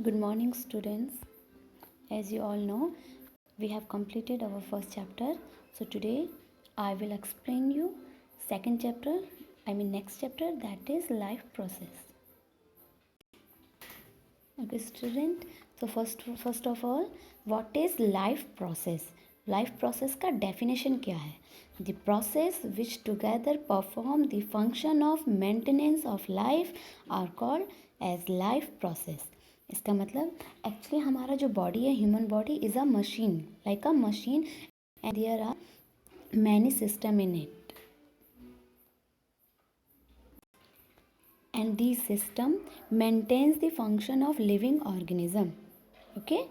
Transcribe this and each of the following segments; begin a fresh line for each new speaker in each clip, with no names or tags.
Good morning, students. As you all know, we have completed our first chapter. So today I will explain you next chapter, that is life process. Okay, student. So first of all, what is life process? Life process का definition क्या है? The process which together perform the function of maintenance of life are called as life process. इसका मतलब actually हमारा जो body है, human body is a machine, like a machine, and there are many system in it, and this system maintains the function of living organism. Okay,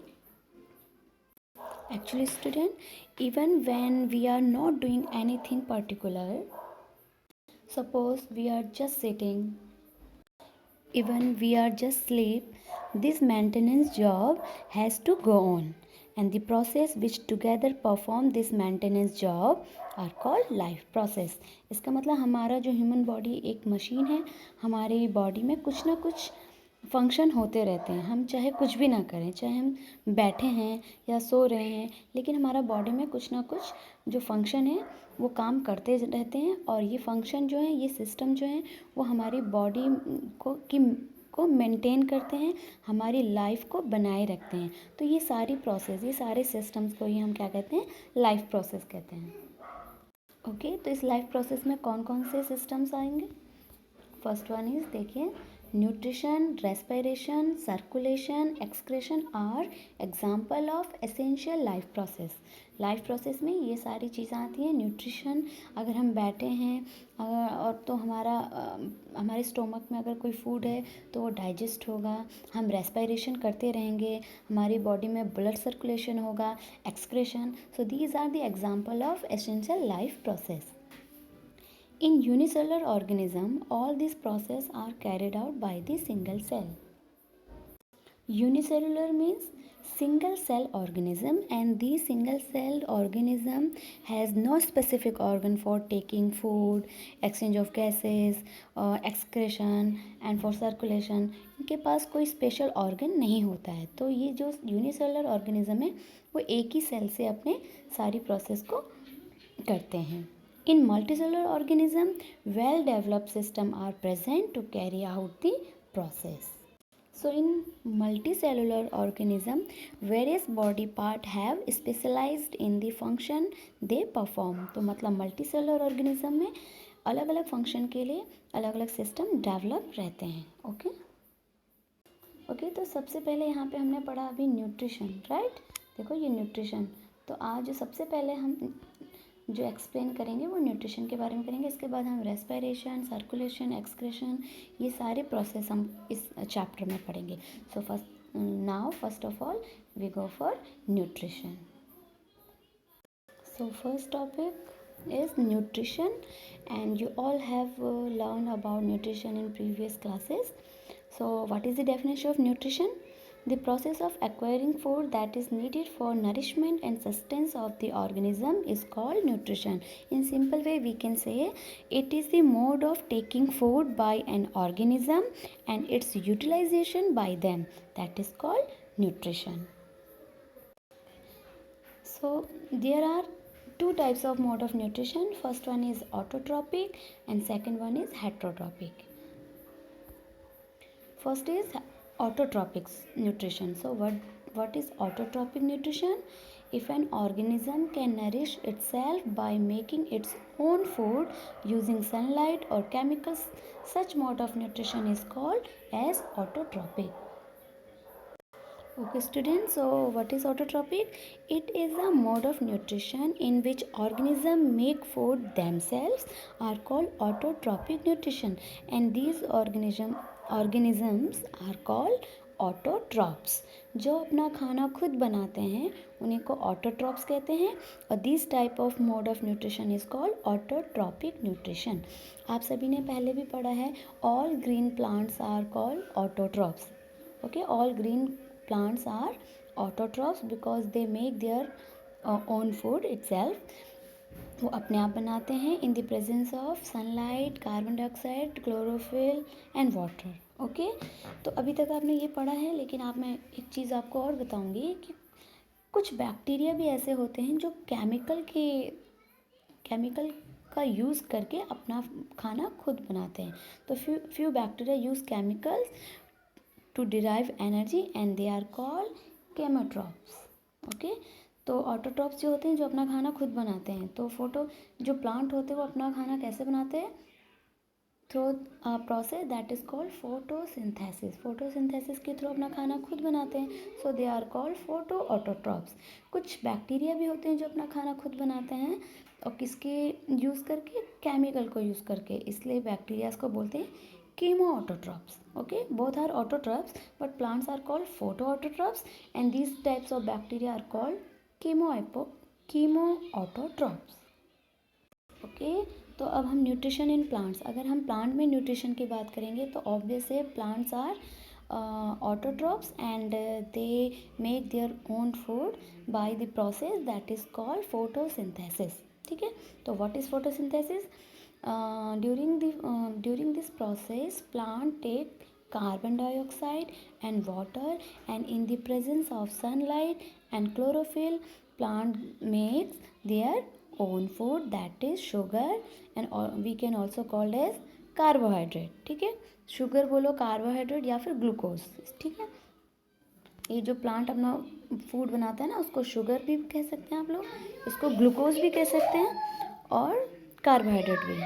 actually student, even when we are not doing anything particular, suppose we are just sitting, even we are just sleep, this maintenance job has to go on, and the process which together perform this maintenance job are called life process. इसका मतलब हमारा जो human body एक machine है, हमारी body में कुछ ना कुछ फंक्शन होते रहते हैं. हम चाहे कुछ भी ना करें, चाहे हम बैठे हैं या सो रहे हैं, लेकिन हमारा बॉडी में कुछ ना कुछ जो फंक्शन है वो काम करते रहते हैं, और ये फंक्शन जो है, ये सिस्टम जो है, वो हमारी बॉडी को मेंटेन करते हैं, हमारी लाइफ को बनाए रखते हैं. तो ये सारी प्रोसेस, ये सारे सिस्टम्स को ही हम क्या कहते हैं? लाइफ प्रोसेस कहते हैं. ओके, तो इस लाइफ प्रोसेस में कौन कौन से सिस्टम्स आएंगे? फर्स्ट वन इज, देखिए, nutrition, respiration, circulation, excretion are example of essential life process. Life process में ये सारी चीज़ें आती हैं. न्यूट्रिशन, अगर हम बैठे हैं और तो हमारे स्टोमक में अगर कोई फूड है तो वो डाइजेस्ट होगा. हम रेस्पिरेशन करते रहेंगे, हमारी बॉडी में ब्लड सर्कुलेशन होगा. Excretion, so these are the example of essential life process. In unicellular organism, all these processes are carried out by the single cell. Unicellular means single cell organism, and the single cell organism has no specific organ for taking food, exchange of gases, excretion and for circulation. इनके पास कोई special organ नहीं होता है. तो ये जो unicellular organism है वो एक ही सेल से अपने सारी प्रोसेस को करते हैं. In multicellular organism, well-developed systems are present to carry out the process. So in multicellular organism, various body part have specialized in the function they perform. तो मतलब multicellular organism में अलग अलग फंक्शन के लिए अलग अलग सिस्टम डेवलप रहते हैं. ओके, तो सबसे पहले यहाँ पे हमने पढ़ा अभी न्यूट्रिशन, राइट. देखो ये न्यूट्रिशन, तो आज सबसे पहले हम जो एक्सप्लेन करेंगे वो न्यूट्रिशन के बारे में करेंगे. इसके बाद हम रेस्पिरेशन, सर्कुलेशन, एक्सक्रेशन, ये सारे प्रोसेस हम इस चैप्टर में पढ़ेंगे. So first of all we go for nutrition. So first topic is nutrition, and you all have learn about nutrition in previous classes. So what is the definition of nutrition? The process of acquiring food that is needed for nourishment and sustenance of the organism is called nutrition. In simple way, we can say it is the mode of taking food by an organism and its utilization by them. That is called nutrition. So there are two types of mode of nutrition. First one is autotrophic and second one is heterotrophic. First is autotrophic nutrition. So what is autotrophic nutrition? If an organism can nourish itself by making its own food using sunlight or chemicals, such mode of nutrition is called as autotrophic. Okay students, so what is autotrophic? It is a mode of nutrition in which organisms make food themselves are called autotrophic nutrition, and these organisms are called autotrophs. जो अपना खाना खुद बनाते हैं उन्हीं को autotrophs कहते हैं, और this type of mode of nutrition is called autotrophic nutrition. आप सभी ने पहले भी पढ़ा है, all green plants are called autotrophs. Okay, all green plants are autotrophs because they make their own food itself. वो अपने आप बनाते हैं in the presence of sunlight, carbon dioxide, chlorophyll and water. Okay, तो अभी तक आपने ये पढ़ा है, लेकिन मैं एक चीज़ आपको और बताऊंगी कि कुछ बैक्टीरिया भी ऐसे होते हैं जो केमिकल का यूज़ करके अपना खाना खुद बनाते हैं। तो few bacteria use chemicals to derive energy and they are called chemotrophs. Okay, तो ऑटोट्रॉप्स जो होते हैं जो अपना खाना खुद बनाते हैं। तो जो प्लांट होते हैं वो अपना खाना कैसे बनाते हैं? Through a process that is called photosynthesis. Photosynthesis के थ्रू अपना खाना खुद बनाते हैं, so they are called photo autotrophs. कुछ बैक्टीरिया भी होते हैं जो अपना खाना खुद बनाते हैं, और किसके यूज़ करके? केमिकल को यूज़ करके, इसलिए बैक्टीरियाज को बोलते हैं chemoautotrophs. Okay, both are autotrophs but plants are called photo autotrophs and these types of bacteria are called chemoautotrophs. Okay, तो अब हम न्यूट्रिशन इन प्लांट्स, अगर हम प्लांट में न्यूट्रिशन की बात करेंगे तो ऑब्वियस है plants are autotrophs and they make their own food by the process that is called photosynthesis. ठीक है, तो what is photosynthesis? During this process plant take carbon dioxide and water, and in the presence of sunlight and chlorophyll plant makes their own food, that is sugar, and we can also call as carbohydrate। ठीक है, sugar बोलो, carbohydrate या फिर glucose. ठीक है, ये जो plant अपना फूड बनाता है ना, उसको शुगर भी कह सकते हैं आप लोग, इसको ग्लूकोज भी कह सकते हैं और कार्बोहाइड्रेट भी।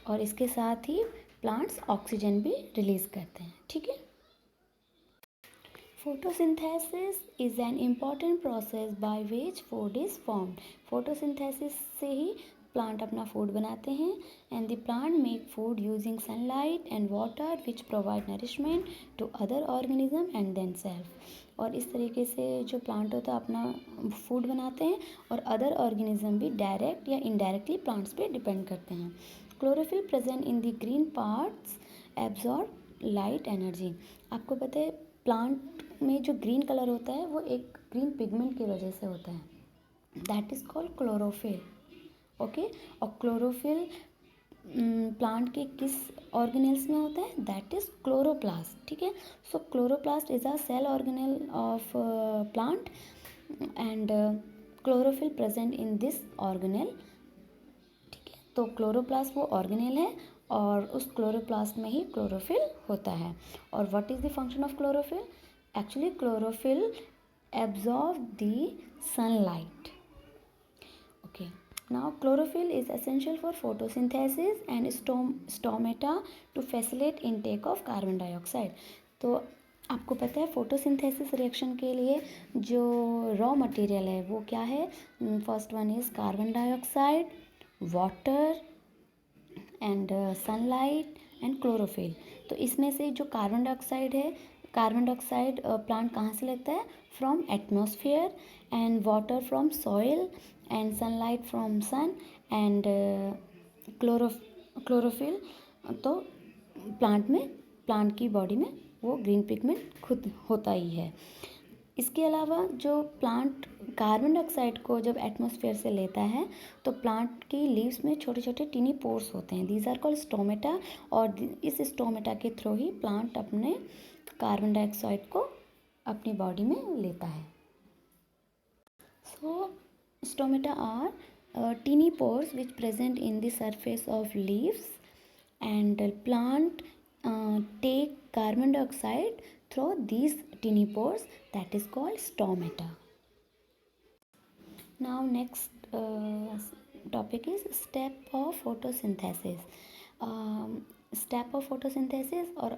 और इसके साथ ही प्लांट्स ऑक्सीजन भी रिलीज करते हैं। ठीक है, photosynthesis is an important process by which food is formed. Photosynthesis से ही प्लांट अपना फूड बनाते हैं and the plant make food using sunlight and water which provide nourishment to other organism and then self. और इस तरीके से जो प्लांट होता है अपना फूड बनाते हैं और अदर ऑर्गेनिज्म भी डायरेक्ट या इनडायरेक्टली प्लांट्स पे डिपेंड करते हैं। Chlorophyll present in the green parts absorb light energy. आपको पता है प्लांट में जो ग्रीन कलर होता है वो एक ग्रीन पिगमेंट की वजह से होता है, that is called chlorophyll. Okay, और क्लोरोफिल प्लांट के किस ऑर्गेनेल्स में होता है? That is chloroplast. ठीक है, so chloroplast is a cell organelle of plant and chlorophyll present in this organelle. ठीक है, तो क्लोरोप्लास्ट वो ऑर्गेनेल है और उस क्लोरोप्लास्ट में ही क्लोरोफिल होता है। और what is the function of chlorophyll? Actually chlorophyll absorb the sunlight। Okay, now chlorophyll is essential for photosynthesis and stomata to facilitate intake of carbon dioxide। तो आपको पता है फोटोसिंथेसिस रिएक्शन के लिए जो रॉ मटेरियल है वो क्या है? First one is carbon dioxide, water and sunlight and chlorophyll. तो इसमें से जो कार्बन डाइऑक्साइड है, कार्बन डाइऑक्साइड प्लांट कहाँ से लेता है? From atmosphere, and water from soil, and sunlight from sun, and chlorophyll तो प्लांट की बॉडी में वो ग्रीन पिगमेंट खुद होता ही है। इसके अलावा जो प्लांट कार्बन डाइऑक्साइड को जब एटमॉस्फेयर से लेता है तो प्लांट की लीव्स में छोटे छोटे टीनी पोर्स होते हैं, दीज आर कॉल्ड स्टोमेटा, और इस स्टोमेटा के थ्रू ही प्लांट अपने कार्बन डाइऑक्साइड को अपनी बॉडी में लेता है। So stomata are tiny pores which present in the surface of leaves and plant take carbon dioxide through these tiny pores, that is called stomata। Now next topic is step of photosynthesis। Step of photosynthesis, और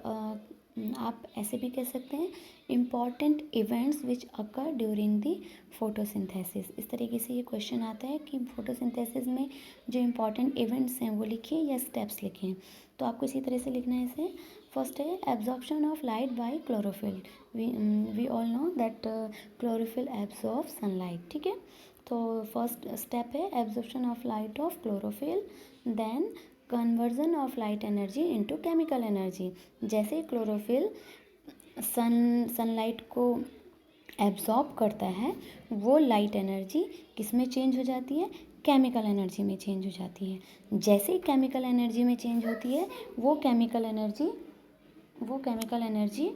आप ऐसे भी कह सकते हैं important events which occur during the photosynthesis. इस तरीके से ये क्वेश्चन आता है कि फोटोसिंथेसिस में जो इम्पॉर्टेंट इवेंट्स हैं वो लिखिए या स्टेप्स लिखें। तो आपको इसी तरह से लिखना है इसे। फर्स्ट है absorption of light by chlorophyll. We all know that chlorophyll absorb sunlight. ठीक है, तो फर्स्ट स्टेप है absorption of light of chlorophyll, then conversion of light energy into chemical energy. जैसे क्लोरोफिल सनलाइट को एब्जॉर्ब करता है वो लाइट एनर्जी किस में चेंज हो जाती है, केमिकल एनर्जी में चेंज हो जाती है। जैसे ही केमिकल एनर्जी में चेंज होती है वो केमिकल एनर्जी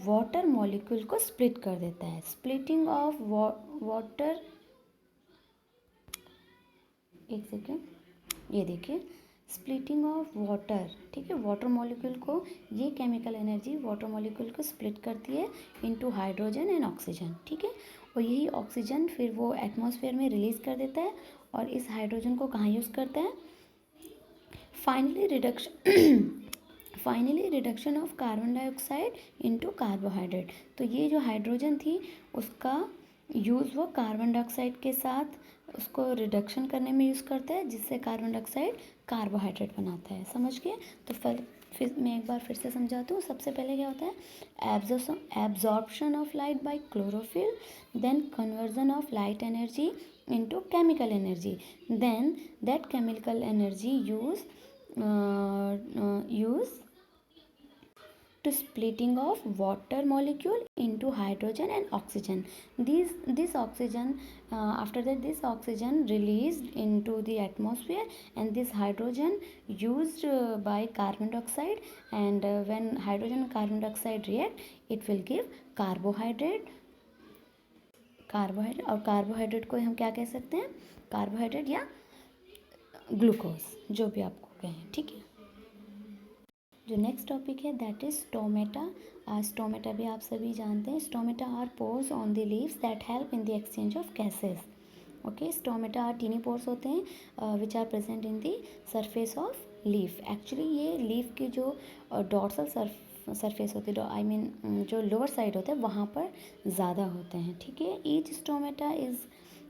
वाटर मॉलिक्यूल को स्प्लिट कर देता है। स्प्लिटिंग ऑफ वाटर, एक सेकेंड, ये देखिए, स्प्लिटिंग ऑफ वाटर, ठीक है, वाटर मॉलिक्यूल को, ये केमिकल एनर्जी वाटर मॉलिक्यूल को स्प्लिट करती है इनटू हाइड्रोजन एंड ऑक्सीजन, ठीक है। और यही ऑक्सीजन फिर वो एटमॉस्फेयर में रिलीज कर देता है और इस हाइड्रोजन को कहाँ यूज़ करता है, finally reduction of carbon dioxide into carbohydrate. तो ये जो हाइड्रोजन थी उसका यूज़ वो कार्बन डाइऑक्साइड के साथ उसको रिडक्शन करने में यूज़ करता है, जिससे कार्बन डाइऑक्साइड कार्बोहाइड्रेट बनाता है। समझ गए? तो फिर मैं एक बार फिर से समझाती हूँ। सबसे पहले क्या होता है, absorption of light by chlorophyll, then conversion of light energy into chemical energy, then that chemical energy use to splitting of water molecule into hydrogen and oxygen. This oxygen, after that this oxygen released into the atmosphere, and this hydrogen used by carbon dioxide, and when hydrogen and carbon dioxide react, it will give carbohydrate। और carbohydrate को हम क्या कह सकते हैं, carbohydrate या glucose, जो भी आपको कहें, ठीक है। जो नेक्स्ट टॉपिक है दैट इज स्टोमेटा। स्टोमेटा भी आप सभी जानते हैं। Stomata are pores on the leaves that help in the exchange of gases. Okay, stomata are tiny pores होते हैं which are present in the surface of leaf. Actually ये leaf की जो डॉर्सल सरफेस होती है, आई मीन जो lower side होता है, वहाँ पर ज़्यादा होते हैं, ठीक है। Each stomata is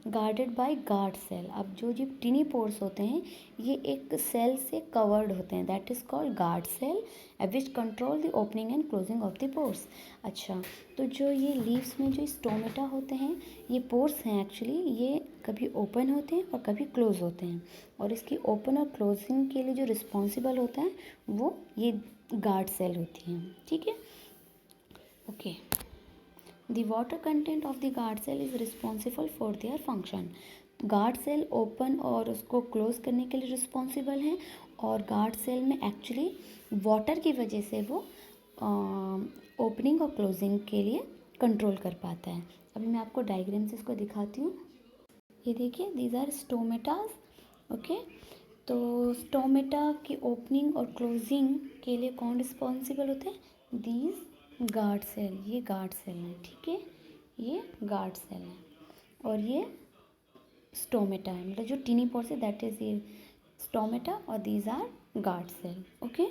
guarded by guard cell. अब जो टिनी पोर्स होते हैं ये एक सेल से कवर्ड होते हैं, that is called guard cell, which control the opening and closing of the pores. अच्छा, तो जो ये लीव्स में जो स्टोमेटा होते हैं, ये पोर्स हैं एक्चुअली, ये कभी ओपन होते हैं और कभी क्लोज होते हैं, और इसकी ओपन और क्लोजिंग के लिए जो रिस्पॉन्सिबल होता है वो ये गार्ड सेल होती हैं, ठीक है। Okay, the water content of the guard cell is responsible for their function। Guard cell open और उसको क्लोज करने के लिए रिस्पॉन्सिबल हैं, और गार्ड सेल में एक्चुअली वाटर की वजह से वो ओपनिंग और क्लोजिंग के लिए कंट्रोल कर पाता है। अभी मैं आपको डायग्राम से इसको दिखाती हूँ। ये देखिए, दीज आर स्टोमेटाज। ओके, तो स्टोमेटा की ओपनिंग और क्लोजिंग के लिए कौन रिस्पॉन्सिबल होते हैं, दीज गार्ड सेल। ये गार्ड सेल है, ठीक है, ये गार्ड सेल है, और ये स्टोमेटा है, मतलब जो टिनी पोर्स है दैट इज ये स्टोमेटा, और these are guard cell. Okay,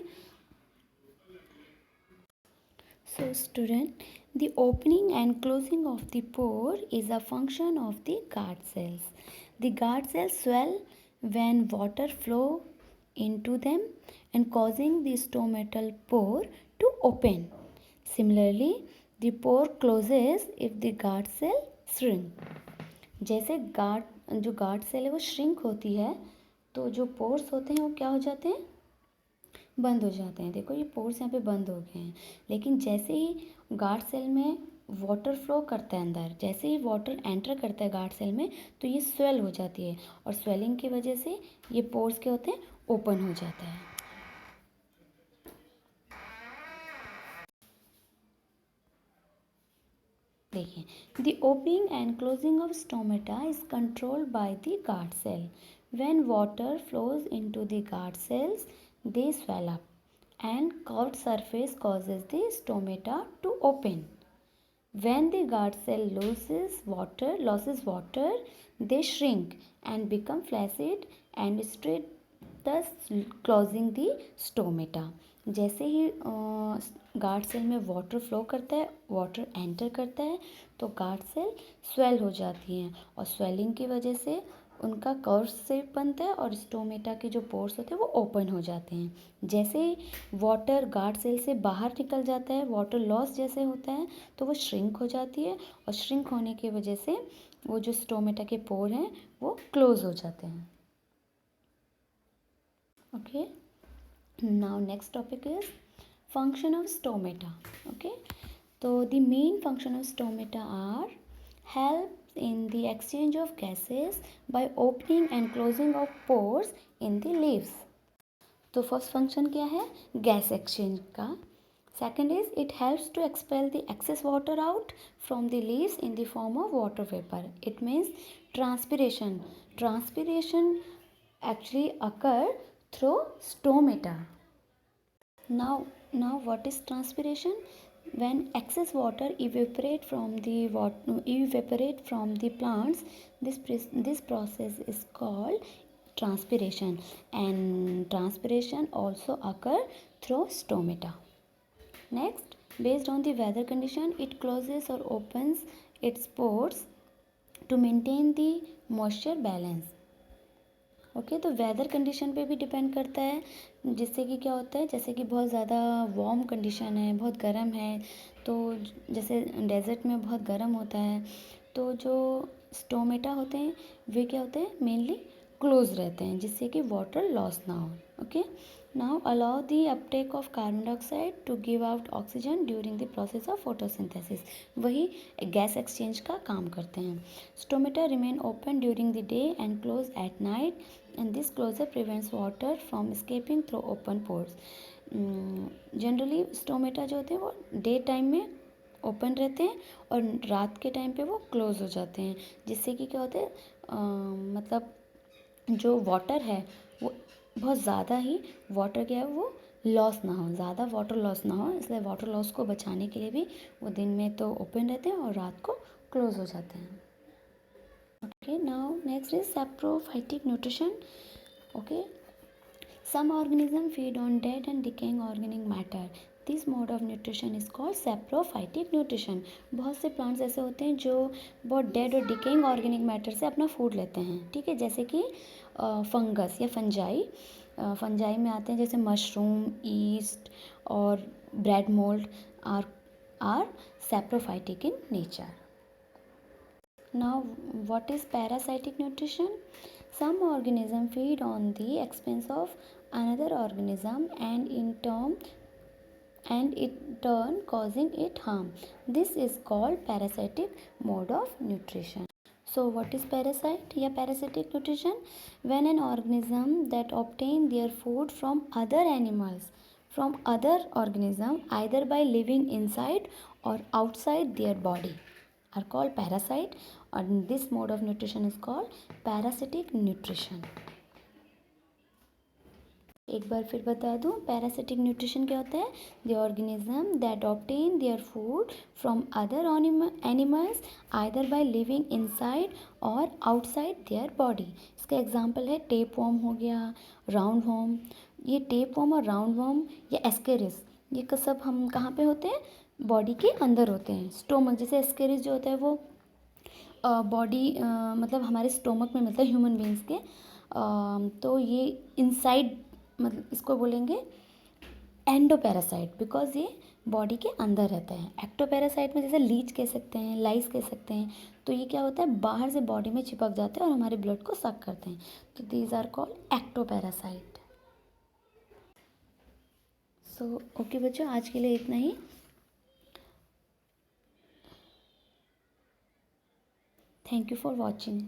so student, the opening and closing of the pore is a function of the guard cells। The guard cells swell when water flow into them and causing the stomatal pore to open। Similarly, the pore closes if the guard cell shrink। जैसे जो guard cell है वो shrink होती है, तो जो pores होते हैं वो क्या हो जाते हैं, बंद हो जाते हैं। देखो ये पोर्स यहाँ पे बंद हो गए हैं, लेकिन जैसे ही गार्ड सेल में वाटर फ्लो करता है अंदर, जैसे ही वाटर एंटर करता है गार्ड सेल में, तो ये स्वेल हो जाती है, और स्वेलिंग की वजह से ये पोर्स क्या होते हैं, ओपन हो जाता है। देखिए, the opening and closing of stomata is controlled by the guard cell. When water flows into the guard cells, they swell up and curved surface causes the stomata to open। When the guard cell loses water, they shrink and become flaccid and straight, thus closing the stomata। जैसे ही guard cell में water flow करता है, water enter करता है, तो guard cell swell हो जाती हैं, और स्वेलिंग की वजह से उनका कर्व शेप बनता है, और स्टोमेटा के जो पोर्स होते हैं वो ओपन हो जाते हैं। जैसे ही वाटर गार्ड सेल से बाहर निकल जाता है, वाटर लॉस जैसे होता है, तो वो श्रिंक हो जाती है, और श्रिंक होने की वजह से वो जो स्टोमेटा के पोर हैं वो क्लोज हो जाते हैं। Okay, now next topic is function of stomata. Okay, तो the main function of stomata are helps in the exchange of gases by opening and closing of pores in the leaves. तो first function क्या है, gas exchange का. Second is it helps to expel the excess water out from the leaves in the form of water vapour. It means transpiration. Transpiration actually occur through stomata. Now what is transpiration? When excess water evaporate from the plants, this process is called transpiration, and transpiration also occur through stomata. Next, based on the weather condition, it closes or opens its pores to maintain the moisture balance. Okay तो weather condition पे भी depend करता है, जिससे कि क्या होता है, जैसे कि बहुत ज़्यादा वार्म कंडीशन है, बहुत गर्म है, तो जैसे डेजर्ट में बहुत गर्म होता है, तो जो स्टोमेटा होते हैं वे क्या होते हैं, मेनली क्लोज रहते हैं, जिससे कि वाटर लॉस ना हो. Okay, now allow the uptake of carbon dioxide to give out oxygen during the process of photosynthesis. वही गैस एक्सचेंज का काम करते हैं. Stomata remain open during the day and close at night, and this closure prevents water from escaping through open pores. Generally stomata जो होते हैं वो day time में ओपन रहते हैं और रात के टाइम पे वो क्लोज हो जाते हैं, जिससे कि क्या होता है, मतलब जो वाटर है वो बहुत ज़्यादा ही वाटर क्या है वो लॉस ना हो, ज़्यादा वाटर लॉस ना हो, इसलिए वाटर लॉस को बचाने के लिए भी वो दिन में तो ओपन रहते हैं और रात को क्लोज हो जाते हैं. Okay, now next is saprophytic nutrition. Okay, some organisms feed on dead and decaying organic matter. This mode of nutrition is called saprophytic nutrition. बहुत से प्लांट्स ऐसे होते हैं जो बहुत डेड और डिकेइंग ऑर्गेनिक मैटर से अपना फूड लेते हैं. ठीक है, जैसे कि फंगस या फंजाई में आते हैं, जैसे मशरूम, ईस्ट और bread mould are saprophytic in nature. Now, what is parasitic nutrition? Some organisms feed on the expense of another organism and in turn causing it harm. This is called parasitic mode of nutrition. So, what is parasite? Yeah, parasitic nutrition. When an organism that obtain their food from other animals, from other organism, either by living inside or outside their body, are called parasite, and this mode of nutrition is called parasitic nutrition. एक बार फिर बता दूं, parasitic nutrition क्या होता है, the organism that obtain their food from other animals either by living inside और outside their body. इसका example है टेप वॉर्म हो गया, राउंड वॉर्म. ये टेप वॉर्म और राउंड वॉर्म या एस्केरिस, ये सब हम कहाँ पे होते हैं, बॉडी के अंदर होते हैं. स्टोमक, जैसे एस्केरिस जो होता है वो बॉडी मतलब हमारे स्टोमक में मिलता है ह्यूमन बींग्स के. तो ये इनसाइड, मतलब इसको बोलेंगे एंडोपैरासाइट, बिकॉज ये बॉडी के अंदर रहता है. एक्टोपैरासाइट में जैसे लीच कह सकते हैं, लाइस कह सकते हैं, तो ये क्या होता है, बाहर से बॉडी में चिपक जाते हैं और हमारे ब्लड को सक करते हैं. तो these are called ectoparasite. So okay बच्चों, आज के लिए इतना ही. Thank you for watching.